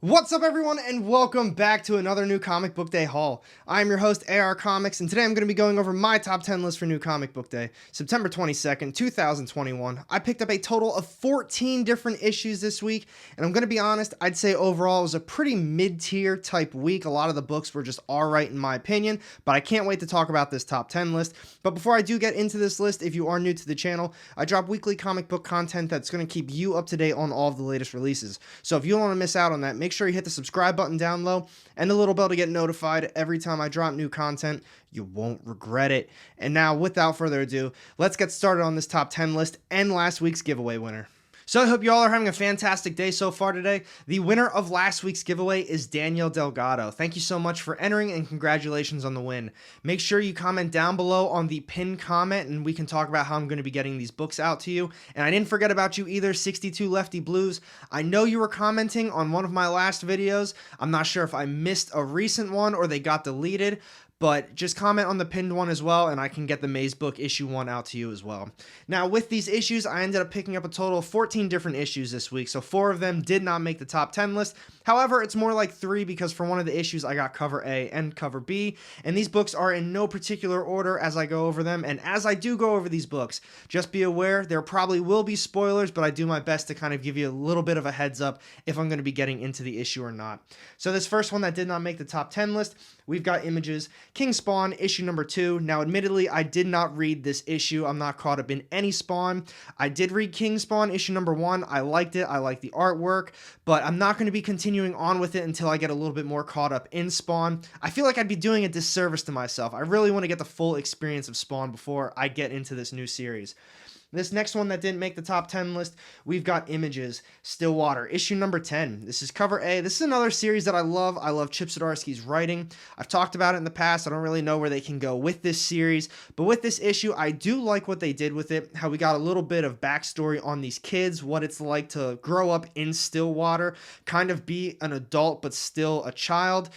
What's up everyone and welcome back to another new comic book day haul. I'm your host AR Comics and today I'm going to be going over my top 10 list for new comic book day, September 22nd, 2021. I picked up a total of 14 different issues this week and I'm going to be honest, I'd say overall it was a pretty mid-tier type week. A lot of the books were just alright in my opinion, but I can't wait to talk about this top 10 list. But before I do get into this list, if you are new to the channel, I drop weekly comic book content that's going to keep you up to date on all of the latest releases. So if you don't want to miss out on that, make sure you hit the subscribe button down low and the little bell to get notified every time I drop new content. You won't regret it. And now, without further ado, let's get started on this top 10 list and last week's giveaway winner. So I hope you all are having a fantastic day so far today. The winner of last week's giveaway is Daniel Delgado. Thank you so much for entering and congratulations on the win. Make sure you comment down below on the pinned comment and we can talk about how I'm going to be getting these books out to you. And I didn't forget about you either, 62 Lefty Blues. I know you were commenting on one of my last videos. I'm not sure if I missed a recent one or they got deleted, but just comment on the pinned one as well and I can get the Maze book issue 1 out to you as well. Now with these issues, I ended up picking up a total of 14 different issues this week, so 4 of them did not make the top 10 list. However, it's more like 3 because for one of the issues I got cover A and cover B, and these books are in no particular order as I go over them, and as I do go over these books, just be aware there probably will be spoilers, but I do my best to kind of give you a little bit of a heads up if I'm going to be getting into the issue or not. So this first one that did not make the top 10 list, we've got Images, King Spawn, issue number 2. Now, admittedly, I did not read this issue. I'm not caught up in any Spawn. I did read King Spawn, issue number 1. I liked it. I like the artwork, but I'm not going to be continuing on with it until I get a little bit more caught up in Spawn. I feel like I'd be doing a disservice to myself. I really want to get the full experience of Spawn before I get into this new series. This next one that didn't make the top 10 list, we've got Images, Stillwater, issue number 10. This is cover A. This is another series that I love. I love Chip Zdarsky's writing. I've talked about it in the past. I don't really know where they can go with this series, but with this issue, I do like what they did with it, how we got a little bit of backstory on these kids, what it's like to grow up in Stillwater, kind of be an adult but still a child.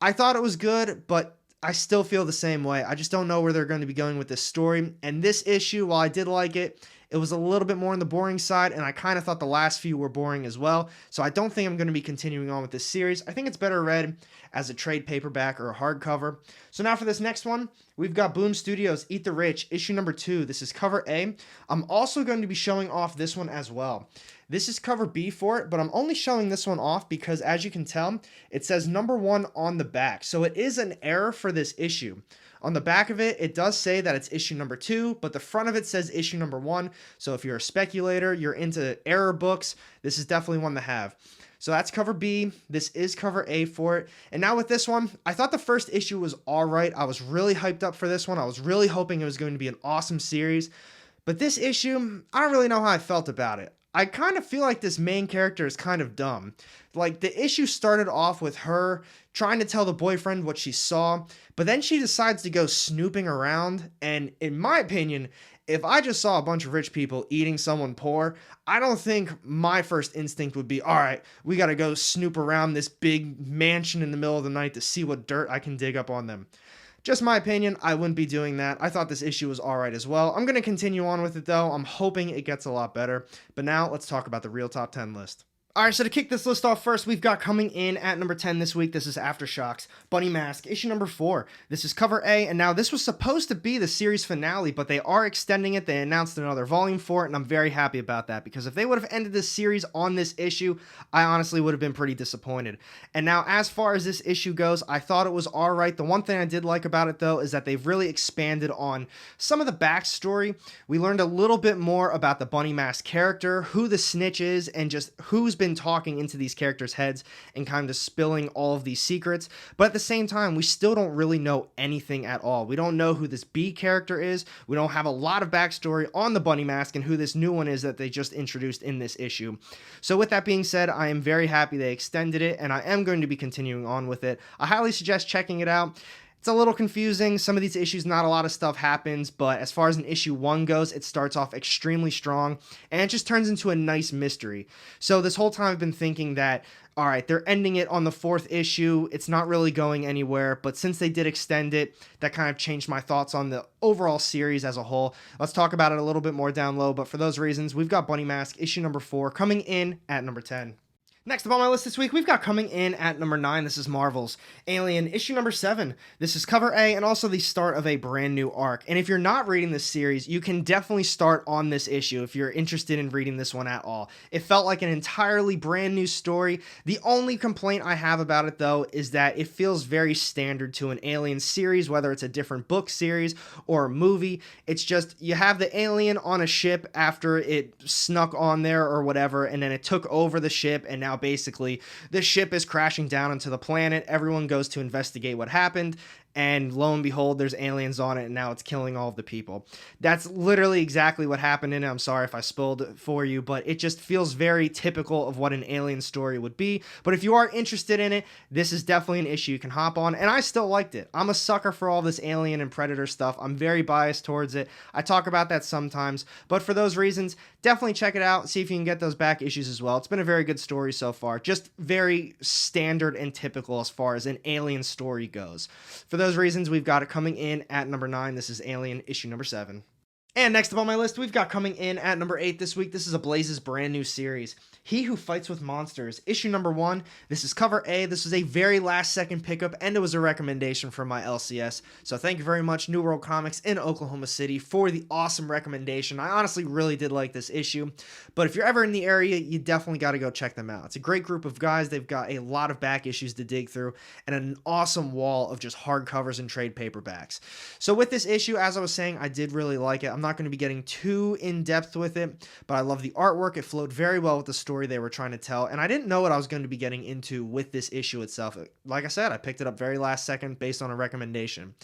I thought it was good, but I still feel the same way. I just don't know where they're going to be going with this story. And this issue, while I did like it, it was a little bit more on the boring side, and I kind of thought the last few were boring as well. So I don't think I'm going to be continuing on with this series. I think it's better read as a trade paperback or a hardcover. So now for this next one, we've got Boom Studios' Eat the Rich, issue number 2. This is cover A. I'm also going to be showing off this one as well. This is cover B for it, but I'm only showing this one off because, as you can tell, it says number 1 on the back. So it is an error for this issue. On the back of it, it does say that it's issue number 2, but the front of it says issue number 1. So if you're a speculator, you're into error books, this is definitely one to have. So that's cover B. This is cover A for it. And now with this one, I thought the first issue was all right. I was really hyped up for this one. I was really hoping it was going to be an awesome series. But this issue, I don't really know how I felt about it. I kind of feel like this main character is kind of dumb. Like, the issue started off with her trying to tell the boyfriend what she saw, but then she decides to go snooping around, and in my opinion, if I just saw a bunch of rich people eating someone poor, I don't think my first instinct would be, all right, we got to go snoop around this big mansion in the middle of the night to see what dirt I can dig up on them. Just my opinion, I wouldn't be doing that. I thought this issue was alright as well. I'm going to continue on with it though. I'm hoping it gets a lot better. But now let's talk about the real top 10 list. Alright, so to kick this list off first, we've got coming in at number 10 this week. This is Aftershocks, Bunny Mask, issue number 4. This is cover A, and now this was supposed to be the series finale, but they are extending it. They announced another volume for it, and I'm very happy about that, because if they would have ended this series on this issue, I honestly would have been pretty disappointed. And now, as far as this issue goes, I thought it was alright. The one thing I did like about it, though, is that they've really expanded on some of the backstory. We learned a little bit more about the Bunny Mask character, who the snitch is, and just who's been talking into these characters' heads and kind of spilling all of these secrets. But at the same time, we still don't really know anything at all. We don't know who this B character is. We don't have a lot of backstory on the Bunny Mask and who this new one is that they just introduced in this issue. So with that being said, I am very happy they extended it, and I am going to be continuing on with it. I highly suggest checking it out. It's a little confusing. Some of these issues, not a lot of stuff happens, but as far as an issue 1 goes, it starts off extremely strong, and it just turns into a nice mystery. So this whole time I've been thinking that, all right, they're ending it on the 4th issue. It's not really going anywhere, but since they did extend it, that kind of changed my thoughts on the overall series as a whole. Let's talk about it a little bit more down low, but for those reasons, we've got Bunny Mask, issue number 4, coming in at number 10. Next up on my list this week, we've got coming in at number 9, this is Marvel's Alien issue number 7. This is cover A and also the start of a brand new arc. And if you're not reading this series, you can definitely start on this issue if you're interested in reading this one at all. It felt like an entirely brand new story. The only complaint I have about it though is that it feels very standard to an Alien series, whether it's a different book series or a movie. It's just you have the alien on a ship after it snuck on there or whatever, and then it took over the ship, and now basically the ship is crashing down onto the planet. Everyone goes to investigate what happened, and lo and behold, there's aliens on it, and now it's killing all of the people. That's literally exactly what happened in it. I'm sorry if I spoiled it for you, but it just feels very typical of what an Alien story would be. But if you are interested in it, this is definitely an issue you can hop on, and I still liked it. I'm a sucker for all this Alien and Predator stuff. I'm very biased towards it. I talk about that sometimes, but for those reasons, definitely check it out, see if you can get those back issues as well. It's been a very good story so far, just very standard and typical as far as an Alien story goes. For those reasons, we've got it coming in at number 9. This is Alien issue number 7. And next up on my list, we've got coming in at number 8 this week. This is Ablaze's brand new series, He Who Fights with Monsters, issue number 1. This is cover A. This was a very last second pickup, and it was a recommendation from my LCS. So thank you very much, New World Comics in Oklahoma City, for the awesome recommendation. I honestly really did like this issue, but if you're ever in the area, you definitely got to go check them out. It's a great group of guys. They've got a lot of back issues to dig through, and an awesome wall of just hardcovers and trade paperbacks. So with this issue, as I was saying, I did really like it. I'm not going to be getting too in-depth with it, but I love the artwork. It flowed very well with the story they were trying to tell, and I didn't know what I was going to be getting into with this issue itself. Like I said, I picked it up very last second based on a recommendation.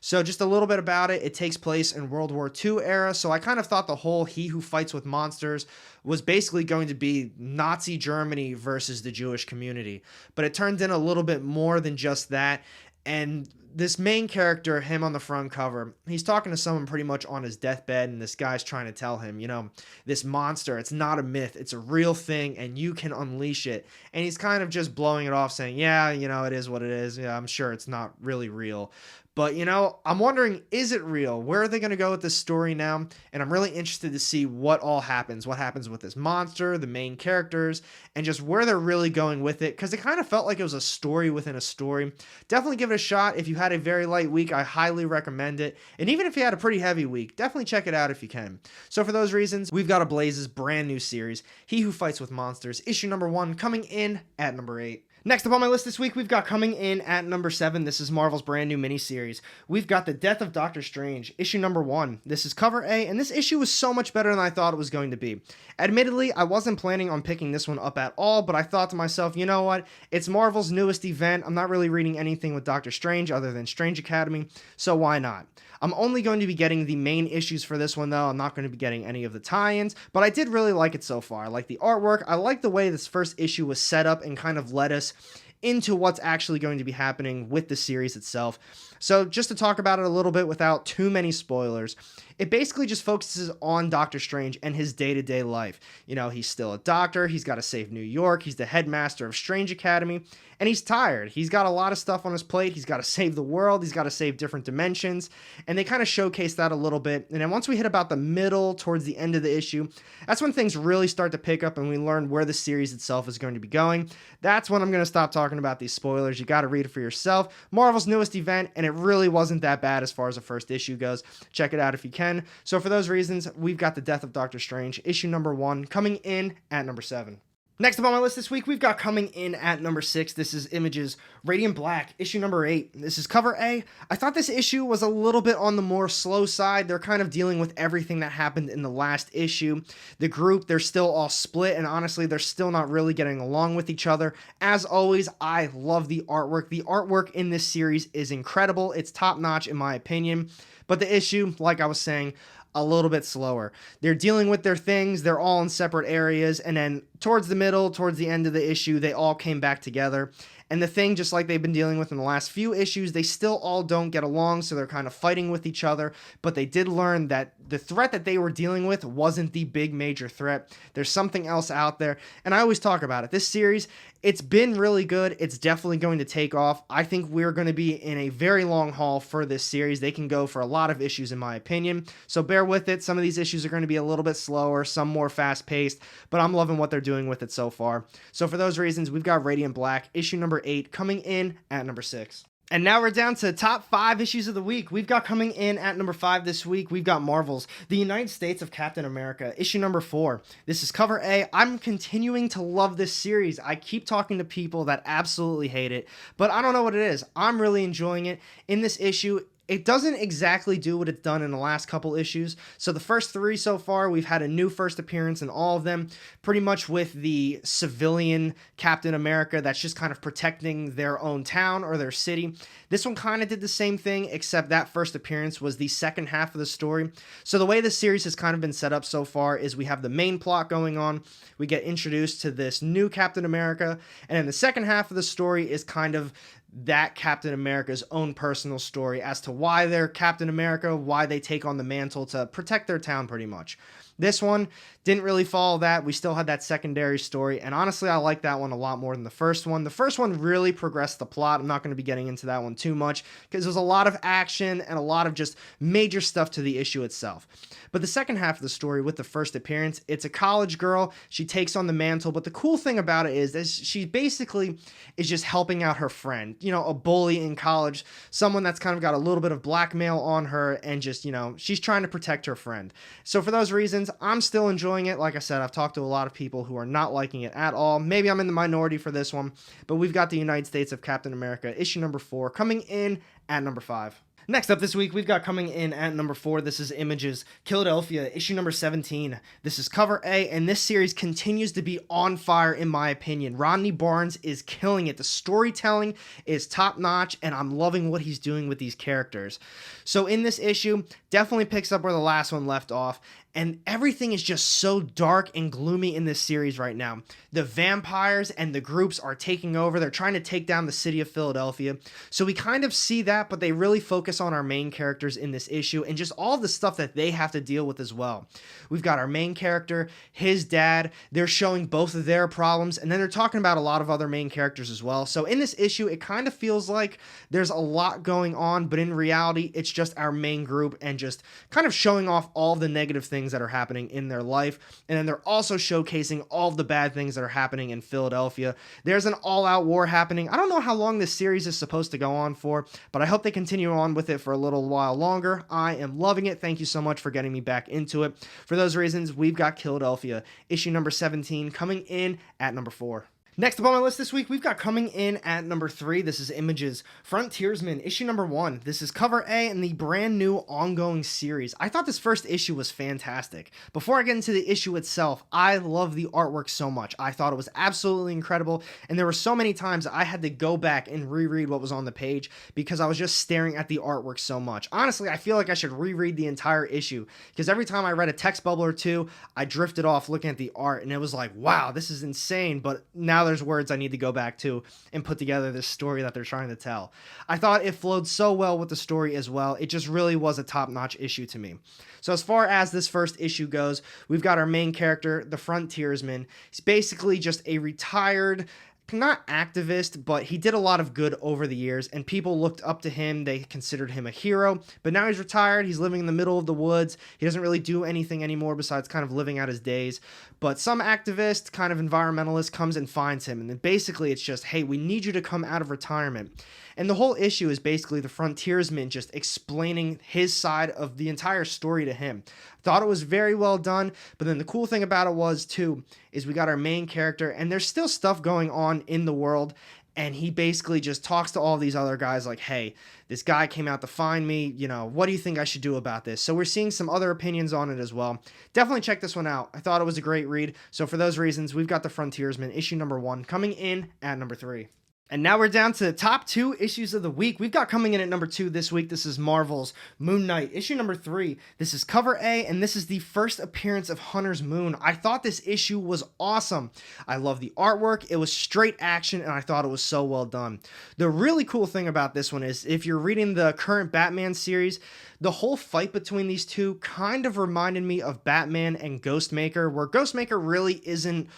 So just a little bit about it. It takes place in World War II era, so I kind of thought the whole He Who Fights with Monsters was basically going to be Nazi Germany versus the Jewish community, but it turned in a little bit more than just that. And this main character, him on the front cover, he's talking to someone pretty much on his deathbed, and this guy's trying to tell him, you know, this monster, it's not a myth, it's a real thing, and you can unleash it. And he's kind of just blowing it off, saying, yeah, you know, it is what it is. Yeah, I'm sure it's not really real. But, you know, I'm wondering, is it real? Where are they going to go with this story now? And I'm really interested to see what all happens. What happens with this monster, the main characters, and just where they're really going with it. Because it kind of felt like it was a story within a story. Definitely give it a shot. If you had a very light week, I highly recommend it. And even if you had a pretty heavy week, definitely check it out if you can. So for those reasons, we've got Ablaze's brand new series, He Who Fights with Monsters, issue number 1, coming in at number 8. Next up on my list this week, we've got coming in at number 7. This is Marvel's brand new miniseries. We've got The Death of Doctor Strange, issue number 1. This is cover A, and this issue was so much better than I thought it was going to be. Admittedly, I wasn't planning on picking this one up at all, but I thought to myself, you know what? It's Marvel's newest event. I'm not really reading anything with Doctor Strange other than Strange Academy, so why not? I'm only going to be getting the main issues for this one, though. I'm not going to be getting any of the tie-ins, but I did really like it so far. I like the artwork. I like the way this first issue was set up and kind of led us into what's actually going to be happening with the series itself. So just to talk about it a little bit without too many spoilers, it basically just focuses on Doctor Strange and his day-to-day life. You know, he's still a doctor, he's got to save New York, he's the headmaster of Strange Academy, and he's tired. He's got a lot of stuff on his plate, he's got to save the world, he's got to save different dimensions, and they kind of showcase that a little bit. And then once we hit about the middle, towards the end of the issue, that's when things really start to pick up and we learn where the series itself is going to be going. That's when I'm going to stop talking about these spoilers. You got to read it for yourself. Marvel's newest event, and it really wasn't that bad as far as the first issue goes. Check it out if you can. So for those reasons, we've got The Death of Doctor Strange, issue number 1, coming in at number 7. Next up on my list this week, we've got coming in at number 6. This is Image's Radiant Black, issue number 8. This is cover A. I thought this issue was a little bit on the more slow side. They're kind of dealing with everything that happened in the last issue. The group, they're still all split, and honestly, they're still not really getting along with each other. As always, I love the artwork. The artwork in this series is incredible. It's top-notch in my opinion. But the issue, like I was saying, a little bit slower. They're dealing with their things, they're all in separate areas, and then towards the middle, towards the end of the issue, they all came back together. And the thing, just like they've been dealing with in the last few issues, they still all don't get along, so they're kind of fighting with each other, but they did learn that the threat that they were dealing with wasn't the big major threat. There's something else out there, and I always talk about it. This series, it's been really good. It's definitely going to take off. I think we're going to be in a very long haul for this series. They can go for a lot of issues, in my opinion, so bear with it. Some of these issues are going to be a little bit slower, some more fast-paced, but I'm loving what they're doing doing with it so far. So for those reasons, we've got Radiant Black, issue number 8, coming in at number 6. And now we're down to top 5 issues of the week. We've got coming in at number 5 this week, we've got Marvel's The United States of Captain America, issue number 4. This is cover A. I'm continuing to love this series. I keep talking to people that absolutely hate it, but I don't know what it is. I'm really enjoying it. In this issue, it doesn't exactly do what it's done in the last couple issues. So the first 3 so far, we've had a new first appearance in all of them, pretty much with the civilian Captain America that's just kind of protecting their own town or their city. This one kind of did the same thing, except that first appearance was the second half of the story. So the way this series has kind of been set up so far is we have the main plot going on, we get introduced to this new Captain America, and then the second half of the story is kind of that Captain America's own personal story as to why they're Captain America, why they take on the mantle to protect their town pretty much. This one didn't really follow that. We still had that secondary story, and honestly, I like that one a lot more than the first one. The first one really progressed the plot. I'm not going to be getting into that one too much because there's a lot of action and a lot of just major stuff to the issue itself. But the second half of the story with the first appearance, it's a college girl. She takes on the mantle, but the cool thing about it is that she basically is just helping out her friend, you know, a bully in college, someone that's kind of got a little bit of blackmail on her, and just, you know, she's trying to protect her friend. So for those reasons, I'm still enjoying it. Like I said, I've talked to a lot of people who are not liking it at all. Maybe I'm in the minority for this one, but we've got The United States of Captain America, issue number 4, coming in at number 5. Next up this week, we've got coming in at number 4, this is Image's Philadelphia, issue number 17. This is cover A, and this series continues to be on fire in my opinion. Rodney Barnes is killing it. The storytelling is top-notch, and I'm loving what he's doing with these characters. So in this issue, definitely picks up where the last one left off, and everything is just so dark and gloomy in this series right now. The vampires and the groups are taking over. They're trying to take down the city of Philadelphia. So we kind of see that, but they really focus on our main characters in this issue and just all the stuff that they have to deal with as well. We've got our main character, his dad. They're showing both of their problems, and then they're talking about a lot of other main characters as well. So in this issue, it kind of feels like there's a lot going on, but in reality, it's just our main group and just kind of showing off all the negative things that are happening in their life, and then they're also showcasing all the bad things that are happening in Philadelphia. There's an all-out war happening. I don't know how long this series is supposed to go on for, but I hope they continue on with it for a little while longer. I am loving it. Thank you so much for getting me back into it. For those reasons, we've got Philadelphia, issue number 17, coming in at number 4. Next up on my list this week, we've got coming in at number 3, this is Image's Frontiersman, issue number 1. This is cover A in the brand new ongoing series. I thought this first issue was fantastic. Before I get into the issue itself, I love the artwork so much. I thought it was absolutely incredible, and there were so many times I had to go back and reread what was on the page because I was just staring at the artwork so much. Honestly, I feel like I should reread the entire issue because every time I read a text bubble or two, I drifted off looking at the art, and it was like, wow, this is insane, but now there's words I need to go back to and put together this story that they're trying to tell. I thought it flowed so well with the story as well. It just really was a top-notch issue to me. So as far as this first issue goes, we've got our main character, the Frontiersman. He's basically just a retired, not activist, but he did a lot of good over the years, and people looked up to him. They considered him a hero, but now he's retired. He's living in the middle of the woods. He doesn't really do anything anymore besides kind of living out his days, but some activist, kind of environmentalist, comes and finds him, and then basically it's just, hey, we need you to come out of retirement. And the whole issue is basically the Frontiersman just explaining his side of the entire story to him. Thought it was very well done, but then the cool thing about it was, too, is we got our main character, and there's still stuff going on in the world, and he basically just talks to all these other guys like, hey, this guy came out to find me, you know, what do you think I should do about this? So we're seeing some other opinions on it as well. Definitely check this one out. I thought it was a great read. So for those reasons, we've got The Frontiersman, issue number 1, coming in at number 3. And now we're down to the top 2 issues of the week. We've got coming in at number 2 this week. This is Marvel's Moon Knight, issue number 3. This is cover A, and this is the first appearance of Hunter's Moon. I thought this issue was awesome. I love the artwork. It was straight action, and I thought it was so well done. The really cool thing about this one is if you're reading the current Batman series, the whole fight between these two kind of reminded me of Batman and Ghostmaker, where Ghostmaker really isn't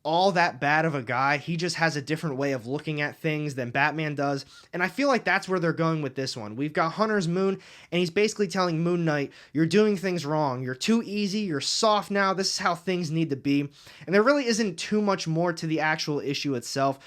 all that bad of a guy. He just has a different way of looking at things than Batman does. And I feel like that's where they're going with this one. We've got Hunter's Moon, and he's basically telling Moon Knight, you're doing things wrong. You're too easy. You're soft now. This is how things need to be. And there really isn't too much more to the actual issue itself.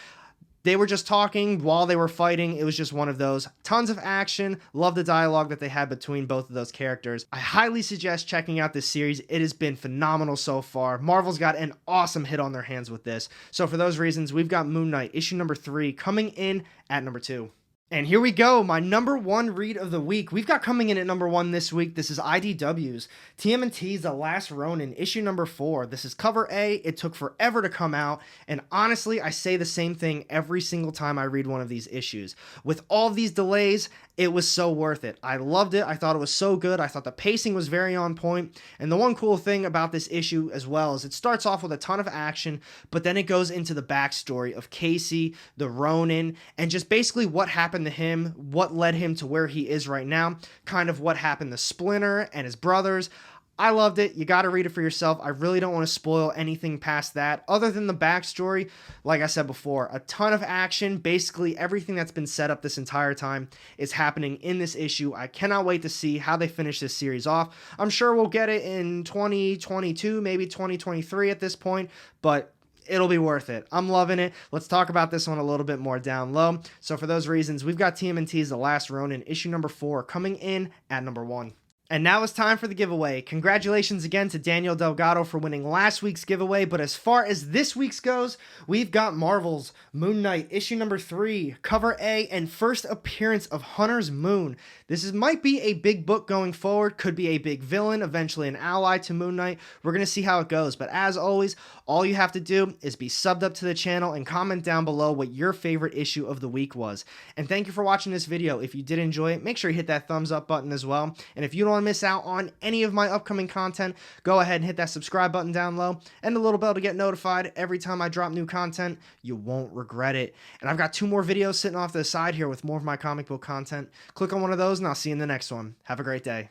They were just talking while they were fighting. It was just one of those. Tons of action. Love the dialogue that they had between both of those characters. I highly suggest checking out this series. It has been phenomenal so far. Marvel's got an awesome hit on their hands with this. So for those reasons, we've got Moon Knight, issue number 3, coming in at number 2. And here we go, my number 1 read of the week. We've got coming in at number 1 this week. This is IDW's TMNT's The Last Ronin, issue number 4. This is cover A. It took forever to come out, and honestly, I say the same thing every single time I read one of these issues. With all of these delays, it was so worth it. I loved it. I thought it was so good. I thought the pacing was very on point. And the one cool thing about this issue as well is it starts off with a ton of action, but then it goes into the backstory of Casey, the Ronin, and just basically what happened to him, what led him to where he is right now, kind of what happened to Splinter and his brothers. I loved it. You got to read it for yourself. I really don't want to spoil anything past that. Other than the backstory, like I said before, a ton of action. Basically, everything that's been set up this entire time is happening in this issue. I cannot wait to see how they finish this series off. I'm sure we'll get it in 2022, maybe 2023 at this point, but it'll be worth it. I'm loving it. Let's talk about this one a little bit more down low. So for those reasons, we've got TMNT's The Last Ronin, issue number 4, coming in at number 1. And now it's time for the giveaway. Congratulations again to Daniel Delgado for winning last week's giveaway, but as far as this week's goes, we've got Marvel's Moon Knight, issue number 3, cover A, and first appearance of Hunter's Moon. This might be a big book going forward, could be a big villain, eventually an ally to Moon Knight. We're going to see how it goes, but as always, all you have to do is be subbed up to the channel and comment down below what your favorite issue of the week was. And thank you for watching this video. If you did enjoy it, make sure you hit that thumbs up button as well. And if you don't want to miss out on any of my upcoming content, go ahead and hit that subscribe button down low and the little bell to get notified every time I drop new content. You won't regret it. And I've got 2 more videos sitting off to the side here with more of my comic book content. Click on one of those and I'll see you in the next one. Have a great day.